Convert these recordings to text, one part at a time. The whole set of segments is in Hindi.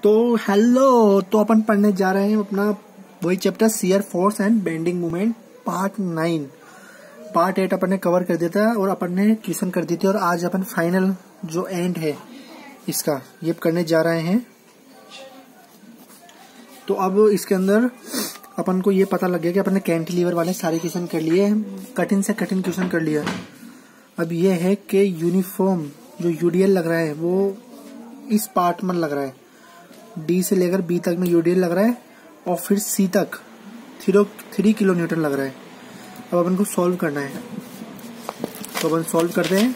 तो हेलो, तो अपन पढ़ने जा रहे हैं अपना वही chapter shear force and bending moment part 9। Part 8 अपन ने कवर कर दिया था और अपन ने क्वेश्चन कर दी थी, और आज अपन फाइनल जो एंड है इसका ये करने जा रहे हैं। तो अब इसके अंदर अपन को ये पता लग गया कि अपन ने कैंटिलीवर वाले सारे क्वेश्चन कर लिए, कठिन से कठिन क्वेश्चन कर लिया। अब ये है कि यूनिफॉर्म जो यूडीएल लग रहा है वो इस पार्ट में लग रहा है, डी से लेकर बी तक में यूडीएल लग रहा है, और फिर सी तक 3 किलो न्यूटन लग रहा है। अब अपन को सॉल्व करना है, तो अपन सॉल्व करते हैं।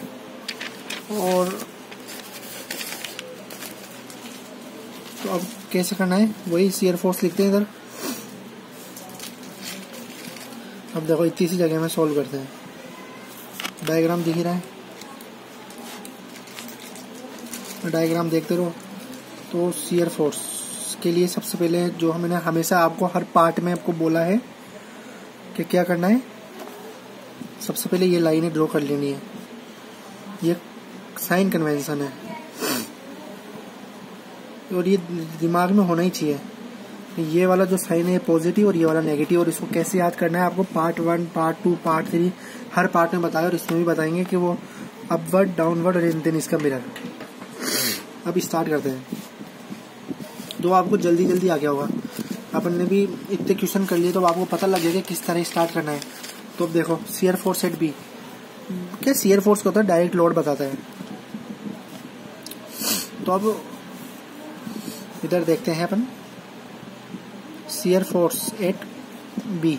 और तो अब कैसे करना है, वही शियर फोर्स लिखते हैं इधर। अब देखो इतनी सी जगह में सॉल्व करते हैं, डायग्राम दिख रहा है, डायग्राम देखते रहो। तो शियर फोर्स के लिए सबसे पहले जो हमने हमेशा आपको हर पार्ट में आपको बोला है कि क्या करना है, सबसे पहले ये लाइनें ड्रॉ कर लेनी है। ये साइन कन्वेंशन है और ये दिमाग में होना ही चाहिए। ये वाला जो साइन है पॉजिटिव और ये वाला नेगेटिव, और इसको कैसे याद करना है आपको पार्ट 1, पार्ट 2, पार्ट 3 हर पार्ट में बताया, और इसमें भी बताएंगे कि वो अपवर्ड, डाउनवर्ड और देन इसका मिरर। अब स्टार्ट करते हैं। तो आपको जल्दी जल्दी आ गया होगा, अपन ने भी इतने क्वेश्चन कर लिए तो आपको पता लग गया कि किस तरह स्टार्ट करना है। तो अब देखो शियर फोर्स एट बी, क्या शियर फोर्स का होता है डायरेक्ट लोड बताता है। तो अब इधर देखते हैं अपन शियर फोर्स एट बी।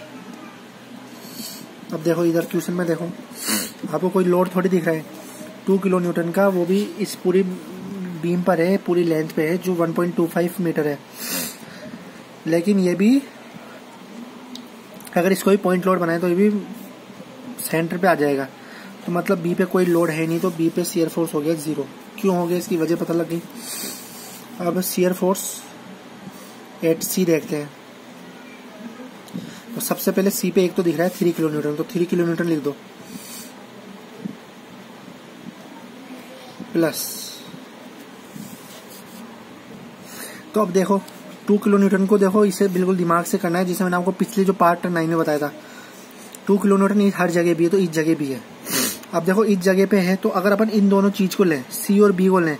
अब देखो इधर क्वेश्चन में देखो आपको कोई लोड थोड़ी दिख रहा है, 2 किलो न्यूटन का, वो भी इस पूरी बीम पर है, पूरी लेंथ पे है जो 1.25 मीटर है। लेकिन ये भी अगर इसको भी पॉइंट लोड बनाए तो ये भी सेंटर पे आ जाएगा, तो मतलब बी पे कोई लोड है नहीं, तो बी पे शियर फोर्स हो गया 0। क्यों हो गया इसकी वजह पता लग गई। अब शियर फोर्स एट सी देखते हैं। तो सबसे पहले सी पे एक तो दिख रहा है 3 किलो न्यूटन, तो 3 किलो न्यूटन लिख दो प्लस। तो अब देखो 2 किलो न्यूटन को देखो इसे बिल्कुल दिमाग से करना है, जिसे मैंने आपको पिछले जो पार्ट 9 में बताया था। 2 किलो न्यूटन हर जगह भी है, तो इस जगह भी है। अब देखो इस जगह पे है, तो अगर अपन इन दोनों चीज को लें, सी और बी को लें,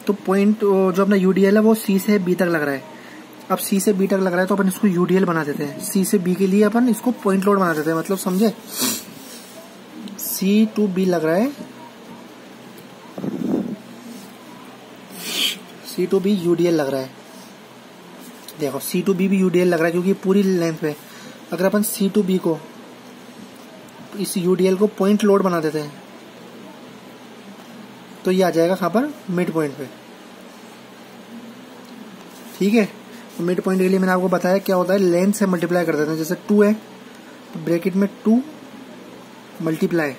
तो पॉइंट जो अपना यूडीएल है वो सी से बी तक लग रहा है। अब सी से बी तक लग रहा है तो अपन इसको यूडीएल बना देते हैं। सी से बी के लिए अपन इसको पॉइंट लोड बना देते हैं, मतलब समझे, सी टू बी लग रहा है, सी टू बी यूडीएल लग रहा है। देखो सी टू बी भी यूडीएल लग रहा है क्योंकि पूरी लेंथ पे। अगर अपन सी टू बी को, इस यूडीएल को पॉइंट लोड बना देते हैं, तो ये आ जाएगा कहां पर, मिड पॉइंट पे। ठीक है, तो मिड पॉइंट के लिए मैंने आपको बताया क्या होता है, लेंथ से मल्टीप्लाई कर देते हैं। जैसे 2 है तो ब्रैकेट में 2 मल्टीप्लाई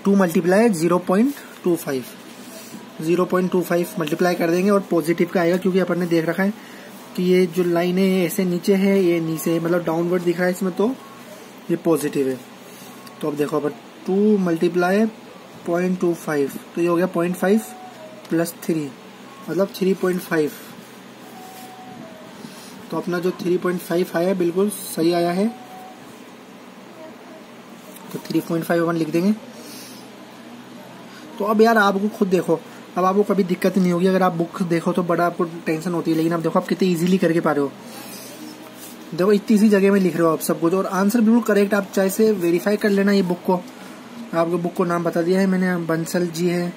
2 मल्टीप्लाई 0.25 मल्टीप्लाई कर देंगे, और पॉजिटिव का आएगा क्योंकि अपन ने देख रखा है कि ये जो लाइन है ऐसे नीचे है, ये नीचे है, मतलब डाउनवर्ड दिख रहा है इसमें, तो ये पॉजिटिव है। तो अब देखो अपन 2 मल्टीप्लाई 0.25, तो ये हो गया 0.5 प्लस 3 मतलब 3.5। तो अपना जो 3.5 आया बिल्कुल सही आया है, तो 3.5 अपन लिख देंगे। तो अब यार आपको खुद देखो, अब आपको कभी दिक्कत नहीं होगी। अगर आप बुक देखो तो बड़ा आपको टेंशन होती है, लेकिन अब देखो आप कितने इजीली करके पा रहे हो। देखो इतनी सी जगह में लिख रहे हो आप सब कुछ, और आंसर बिल्कुल करेक्ट। आप चाहे से वेरीफाई कर लेना ये बुक को, आपको बुक को नाम बता दिया है मैंने, बंसल जी है,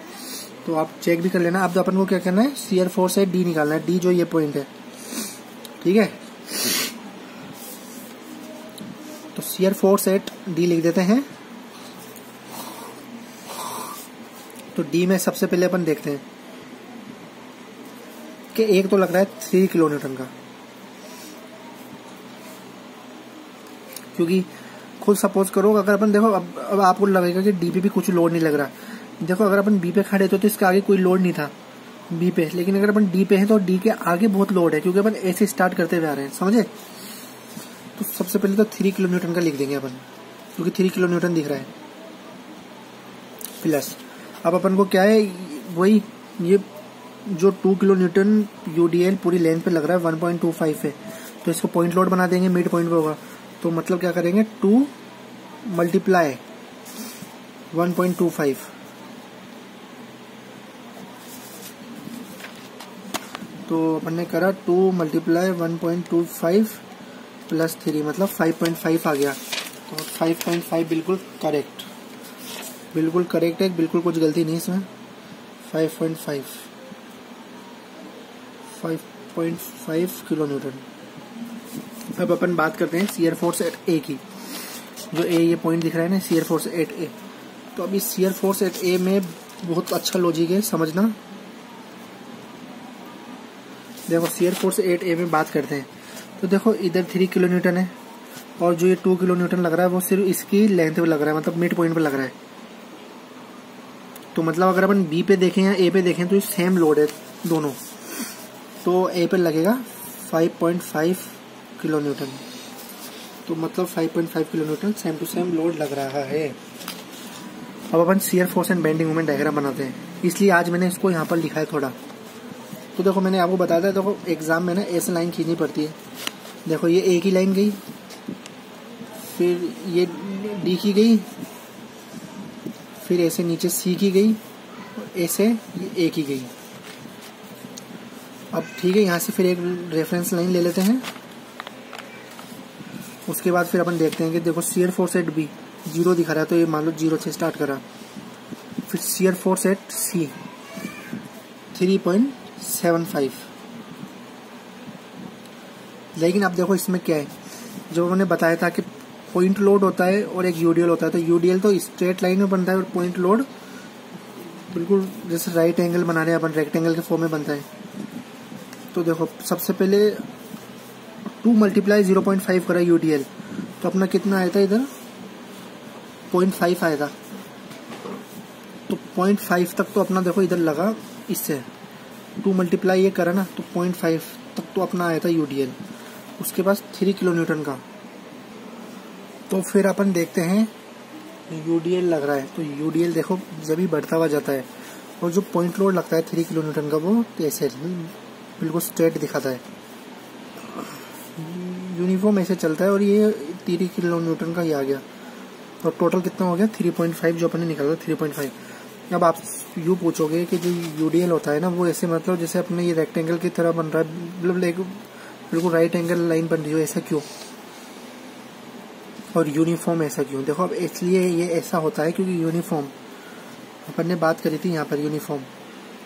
तो आप चेक भी कर लेना। अब अपन को क्या करना है, शियर फोर्स है डी निकालना है, डी जो ये पॉइंट है, ठीक है। तो शियर फोर्स एट डी लिख देते हैं। तो डी में सबसे पहले अपन देखते हैं कि एक तो लग रहा है 3 किलो न्यूटन का, क्योंकि खुद सपोज करो अगर अपन देखो, अब आपको लगेगा कि डी पे भी कुछ लोड नहीं लग रहा। देखो अगर अपन बी पे खड़े थे तो इसके आगे कोई लोड नहीं था बी पे, लेकिन अगर अपन डी पे हैं तो डी के आगे बहुत लोड है, क्योंकि अपन ऐसे स्टार्ट करते हुए आ रहे हैं, समझे। तो सबसे पहले तो 3 किलो न्यूटन का लिख देंगे अपन, क्योंकि 3 किलो न्यूटन दिख रहा है, प्लस अब अपन को क्या है, वही ये जो 2 किलो न्यूटन यूडीएल पूरी लेंथ पे लग रहा है 1.25 है, तो इसको पॉइंट लोड बना देंगे, मिड पॉइंट पे होगा। तो मतलब क्या करेंगे 2 मल्टीप्लाई 1.25, तो अपन ने करा 2 मल्टीप्लाई 1.25 प्लस 3 मतलब 5.5 आ गया। तो 5.5 बिल्कुल करेक्ट, बिल्कुल करेक्ट है, बिल्कुल कुछ गलती नहीं इसमें। 5.5 किलो न्यूटन। अब अपन बात करते हैं शियर फोर्स एट ए की। जो ए ये पॉइंट दिख रहा है ना, शियर फोर्स एट ए। तो अभी शियर फोर्स एट ए में बहुत अच्छा लॉजिक है, समझना। देखो शियर फोर्स एट ए में बात करते हैं तो देखो इधर 3 किलो न्यूटन है और जो ये 2 किलो न्यूटन लग रहा है वो सिर्फ इसकी लेंथ पे लग रहा है, मतलब मिड पॉइंट पे लग रहा है। तो मतलब अगर अपन बी पे देखें या ए पे देखें तो ये सेम लोड है दोनों, तो ए पे लगेगा 5.5 किलो न्यूटन। तो मतलब 5.5 kilo newton same to same load लग रहा है। अब अपन shear force and bending moment diagram बनाते हैं, इसलिए आज मैंने इसको यहाँ पर लिखा है थोड़ा। तो देखो मैंने आपको बताया था, देखो एग्जाम में ना ऐसे लाइन खींचनी पड़ती है। देखो ये ए की लाइन गई, फिर ये डी की गई, फिर ऐसे नीचे सी की गई, ऐसे ये ए की गई। अब ठीक है, यहाँ से फिर एक रेफरेंस लाइन ले लेते हैं। उसके बाद फिर अपन देखते हैं कि देखो शियर फोर्स एट बी 0 दिखा रहा है, तो ये मान लो 0 से स्टार्ट करा। फिर शियर फोर्स एट सी 3.75। लेकिन अब देखो इसमें क्या है, जो उन्होंने बताया था कि पॉइंट लोड होता है और एक यूडीएल होता है। तो यूडीएल तो स्ट्रेट लाइन में बनता है और पॉइंट लोड बिल्कुल जैसे राइट एंगल बना रहे हैं अपन, रेक्टेंगल के फॉर्म में बनता है। तो देखो सबसे पहले 2 मल्टीप्लाई 0.5 करा यूडीएल, तो अपना कितना आया था इधर 0.5 आया था। तो 0.5 तक तो अपना देखो इधर लगा, इससे 2 मल्टीप्लाई ये करा ना, तो 0.5 तक तो अपना आया था यूडीएल। उसके बाद 3 किलो न्यूटन का। तो फिर अपन देखते हैं यूडीएल लग रहा है, तो यूडीएल देखो जब भी बढ़ता हुआ जाता है, और जो पॉइंट लोड लगता है 3 किलो न्यूटन का वो ऐसे बिल्कुल स्ट्रेट दिखाता है, यूनिफॉर्म ऐसे चलता है। और ये 3 किलो न्यूटन का ही आ गया। और टोटल कितना हो गया 3.5, जो अपन ने निकाला 3.5। अब आप यूँ पूछोगे कि जो यूडीएल होता है ना वो ऐसे मतलब जैसे अपने ये रेक्टेंगल की तरह बन रहा है, मतलब बिल्कुल राइट एंगल लाइन बन रही हो, ऐसा क्यों? और यूनिफॉर्म ऐसा क्यों? देखो अब इसलिए ये ऐसा होता है क्योंकि यूनिफॉर्म अपन ने बात करी थी यहाँ पर यूनिफॉर्म,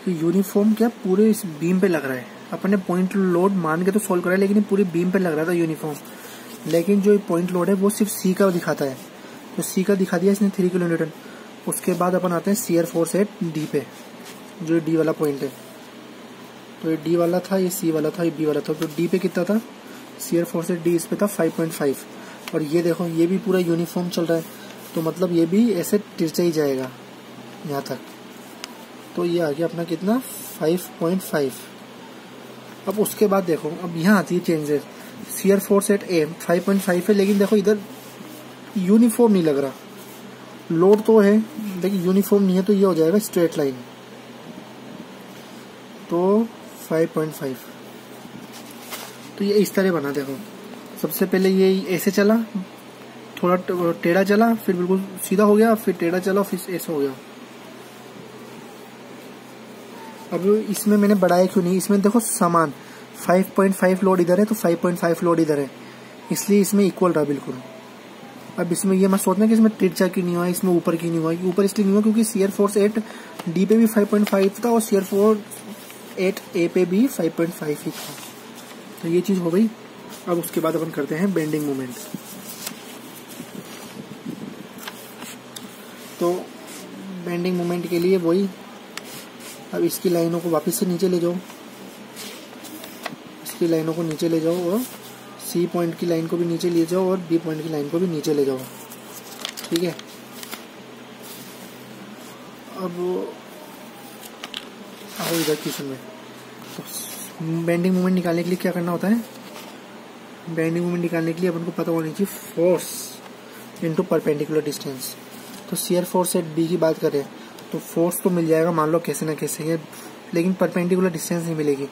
तो यूनिफॉर्म क्या पूरे इस बीम पे लग रहा है। अपन ने पॉइंट लोड मान के तो सोल्व करा है, लेकिन ये पूरी बीम पे लग रहा था यूनिफॉर्म। लेकिन जो पॉइंट लोड है वो सिर्फ सी का दिखाता है, तो सी का दिखा दिया इसने 3 किलो न्यूटन। उसके बाद अपन आते हैं शियर फोर्स एट डी पे, जो डी वाला पॉइंट है। तो ये डी वाला था, ये सी वाला था, ये बी वाला था। तो डी पे कितना था शियर फोर्स एट डी, इस पे था 5.5। और ये देखो ये भी पूरा यूनिफॉर्म चल रहा है, तो मतलब ये भी ऐसे तिरछा ही जाएगा यहाँ तक। तो ये आ गया अपना कितना 5.5। अब उसके बाद देखो अब यहाँ आती है चेंजेस। शियर फोर्स एट ए 5.5 है, लेकिन देखो इधर यूनिफॉर्म नहीं लग रहा, लोड तो है लेकिन यूनिफॉर्म नहीं है, तो ये हो जाएगा स्ट्रेट लाइन। तो 5.5, तो ये इस तरह बना। देखो सबसे पहले ये ऐसे चला, थोड़ा टेढ़ा चला, फिर बिल्कुल सीधा हो गया, फिर टेढ़ा चला, फिर ऐसा हो गया। अब इसमें मैंने बढ़ाया क्यों नहीं, इसमें देखो समान 5.5 लोड इधर है तो 5.5 लोड इधर है, इसलिए इसमें इक्वल रहा बिल्कुल। अब इसमें ये मत सोचना कि इसमें तिरछा क्यों नहीं हुआ, इसमें ऊपर क्यों नहीं हुआ। ऊपर इसलिए नहीं हुआ क्योंकि शियर फोर्स एट डी पे भी 5.5 था और शियर फोर्स एट ए पे भी 5.5 ही था। तो ये चीज हो गई। अब उसके बाद अपन करते हैं बेंडिंग मोमेंट। तो बेंडिंग मोमेंट के लिए वही, अब इसकी लाइनों को वापस से नीचे ले जाओ, इसकी लाइनों को नीचे ले जाओ और सी पॉइंट की लाइन को भी नीचे ले जाओ और बी पॉइंट की लाइन को भी नीचे ले जाओ। ठीक है, अब आओ इधर क्वेश्चन में। तो बेंडिंग मोमेंट निकालने के लिए क्या करना होता है, बेंडिंग मोमेंट निकालने के लिए अपन को पता होनी चाहिए फोर्स इनटू परपेंडिकुलर डिस्टेंस। तो शियर फोर्स एट बी की बात करें तो फोर्स तो मिल जाएगा, मान लो कैसे ना कैसे ये लेकिन परपेंडिकुलर डिस्टेंस नहीं मिलेगी।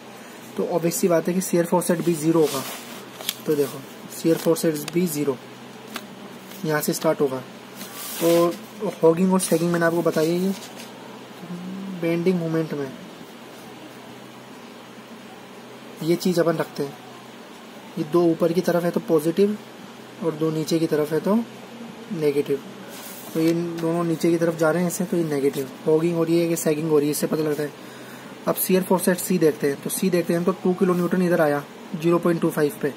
तो ऑब्वियस सी बात है कि शियर फोर्स एट बी 0 होगा। तो देखो शियर फोर्स एट बी 0 यहाँ से स्टार्ट होगा। तो हॉगिंग और सैगिंग मैंने आपको बताया ही। बेंडिंग मोमेंट में ये चीज़ अपन रखते हैं, ये दो ऊपर की तरफ है तो पॉजिटिव और दो नीचे की तरफ है तो नेगेटिव। तो ये दोनों नीचे की तरफ जा रहे हैं इससे, तो ये नेगेटिव। हॉगिंग हो रही है कि सैगिंग हो रही है, इससे पता लगता है। अब शियर फोर्स एट सी देखते हैं। तो सी देखते हैं तो 2 किलो न्यूटन इधर आया 0.25 पे।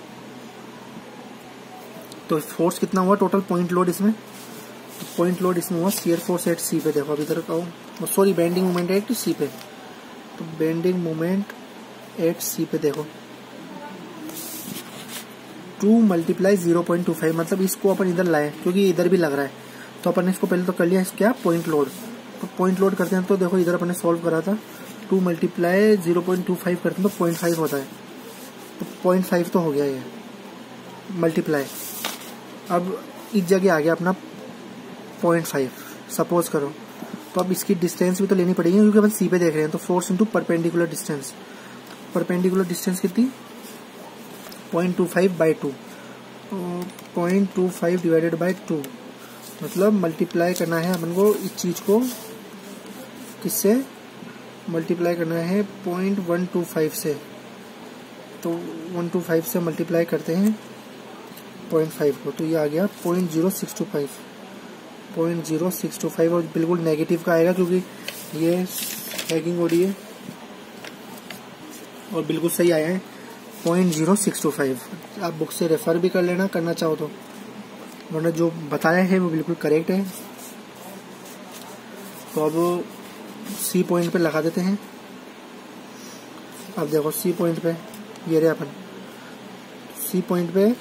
तो फोर्स कितना हुआ टोटल पॉइंट लोड इसमें? तो पॉइंट लोड इसमें हुआ शियर फोर्स एट सी पे। देखो अभी इधर का सॉरी बेंडिंग मोमेंट एट सी पे। तो बेंडिंग मोमेंट एट सी पे देखो 2 × 0.25, मतलब इसको अपन इधर लाए क्योंकि इधर भी लग रहा है। तो अपन ने इसको पहले तो कर लिया क्या पॉइंट लोड। तो पॉइंट लोड करते हैं तो देखो इधर अपन ने सॉल्व करा था 2 × 0.25 करते हैं तो 0.5 होता है। तो 0.5 तो हो गया ये मल्टीप्लाई। अब इस जगह आ गया अपना 0.5 सपोज करो। तो अब इसकी डिस्टेंस भी तो लेनी पड़ेगी क्योंकि अपन सी पे देख रहे हैं। तो force into perpendicular distance, perpendicular distance कितनी 0.25/2, 0.25 डिवाइडेड बाई 2, मतलब मल्टीप्लाई करना है अपन को इस चीज को किससे मल्टीप्लाई करना है 0.125 से। तो 125 से मल्टीप्लाई करते हैं 0.5 को, तो ये आ गया 0.0625, 0.0625 और बिल्कुल नेगेटिव का आएगा क्योंकि ये हैगिंग हो रही है और बिल्कुल सही आया है 0.0625। आप बुक से रेफर भी कर लेना करना चाहो तो, वरना जो बताया है वो बिल्कुल करेक्ट है। तो अब सी पॉइंट पे लगा देते हैं। अब देखो सी पॉइंट पे ये रहे अपन, सी पॉइंट पे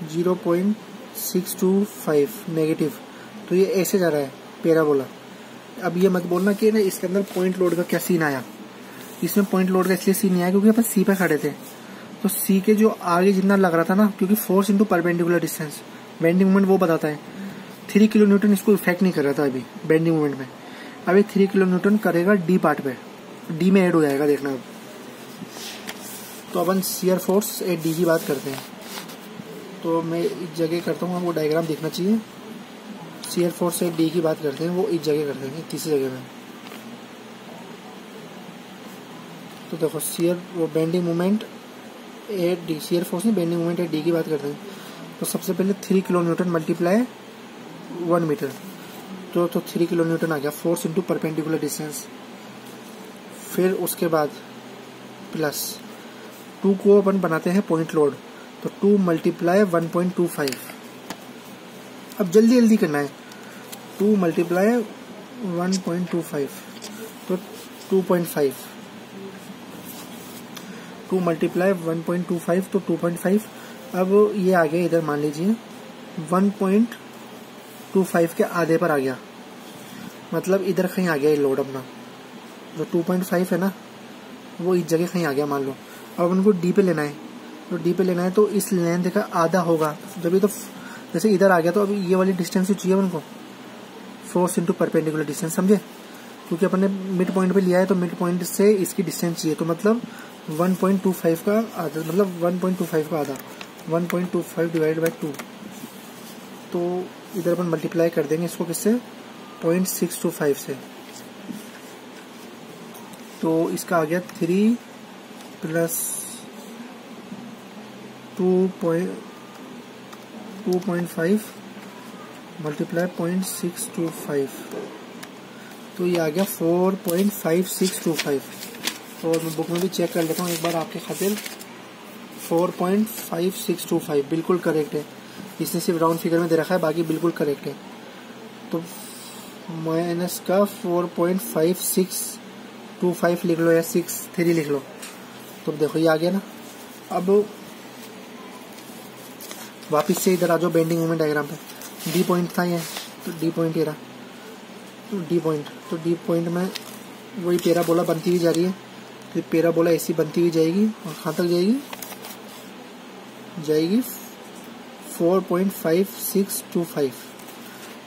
0.625 नेगेटिव। तो ये ऐसे जा रहा है पैराबोला। अब ये मत बोलना कि ना इसके अंदर पॉइंट लोड का क्या सीन आया। इसमें पॉइंट लोड का इसलिए सीन नहीं आया क्योंकि अपन सी पे खड़े थे। तो सी के जो आगे जितना लग रहा था ना, क्योंकि force into perpendicular distance bending moment वो बताता है। 3 किलो न्यूटन इसको इफेक्ट नहीं कर रहा था अभी बेंडिंग मोमेंट में। अभी 3 किलो न्यूटन करेगा डी पार्ट पे, डी में ऐड हो जाएगा देखना अब। तो अपन शियर फोर्स एट डी की बात करते हैं। तो मैं इस जगह करता हूँ, वो डायग्राम देखना चाहिए। शियर फोर्स एट डी की बात करते हैं, वो इस जगह करते हैं तीसरी जगह में। तो देखो शियर वो bending moment at D, shear force नहीं बेंडिंग मोमेंट एट डी की बात करते हैं। तो सबसे पहले 3 किलो न्यूटन मल्टीप्लाई 1 मीटर, तो 3 किलो न्यूटन आ गया फोर्स इंटू परपेंडिकुलर डिस्टेंस। फिर उसके बाद प्लस 2 को अपन बनाते हैं पॉइंट लोड, तो 2 × 1.25। अब जल्दी जल्दी करना है, 2 × 1.25 तो 2.5, 2 × 1.25 तो 2.5। अब ये आ गया इधर मान लीजिए 1.25 के आधे पर आ गया, मतलब इधर कहीं आ गया ये लोड अपना। जो 2.5 है ना वो इस जगह कहीं आ गया मान लो। अब उनको डी पे लेना है, तो डी पे लेना है तो इस लेंथ का आधा होगा जब, तो जैसे इधर आ गया तो अभी ये वाली डिस्टेंस ही चाहिए उनको, फोर्स इंटू परपेंडिकुलर डिस्टेंस, समझे? क्योंकि अपन ने मिड पॉइंट पे लिया है तो मिड पॉइंट से इसकी डिस्टेंस चाहिए। तो मतलब 1.25 का आधा, मतलब 1.25 का आधा 1.25 डिवाइड बाई 2। तो इधर अपन मल्टीप्लाई कर देंगे इसको किससे 0.625 से। तो इसका आ गया 3 + 2.5 मल्टीप्लाई 0.625, तो ये आ गया 4.5625। और मैं बुक में भी चेक कर लेता हूँ एक बार आपके खातिर। 4.5625 बिल्कुल करेक्ट है। इसने सिर्फ राउंड फिगर में दे रखा है, बाकी बिल्कुल करेक्ट है। तो माइनस का 4.5625 लिख लो या 63 लिख लो। तो देखो ये आ गया ना। अब वापिस से इधर आ जाओ बेंडिंग मोमेंट डायग्राम पे। डी पॉइंट था ये, तो डी पॉइंट ये रहा, तो डी पॉइंट में वही पैराबोला बनती हुई जा रही है। तो पैराबोला ऐसी बनती हुई जाएगी और कहाँ तक जाएगी 4.5625।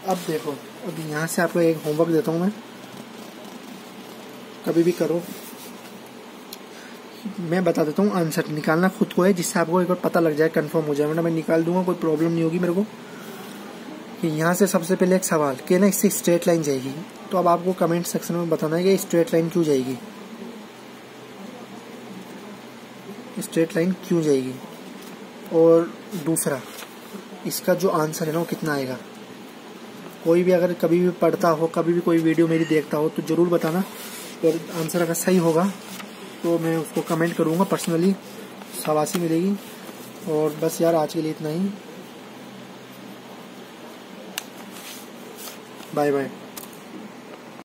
अब देखो, अब यहाँ से आपको एक होमवर्क देता हूँ मैं। कभी भी करो। मैं बता देता हूँ, आंसर निकालना खुद को है, जिससे आपको एक बार पता लग जाए, कंफर्म हो जाए, वरना मैं निकाल दूंगा, कोई प्रॉब्लम नहीं होगी मेरे को। कि यहाँ से सबसे पहले एक सवाल कि ना इससे स्ट्रेट लाइन जाएगी, तो अब आपको कमेंट सेक्शन में बताना है कि स्ट्रेट लाइन क्यों जाएगी, स्ट्रेट लाइन क्यों जाएगी। और दूसरा, इसका जो आंसर है ना वो कितना आएगा। कोई भी अगर कभी भी पढ़ता हो, कभी भी कोई वीडियो मेरी देखता हो, तो ज़रूर बताना, और आंसर अगर सही होगा तो मैं उसको कमेंट करूँगा पर्सनली, शाबाशी मिलेगी। और बस यार, आज के लिए इतना ही। Bye bye.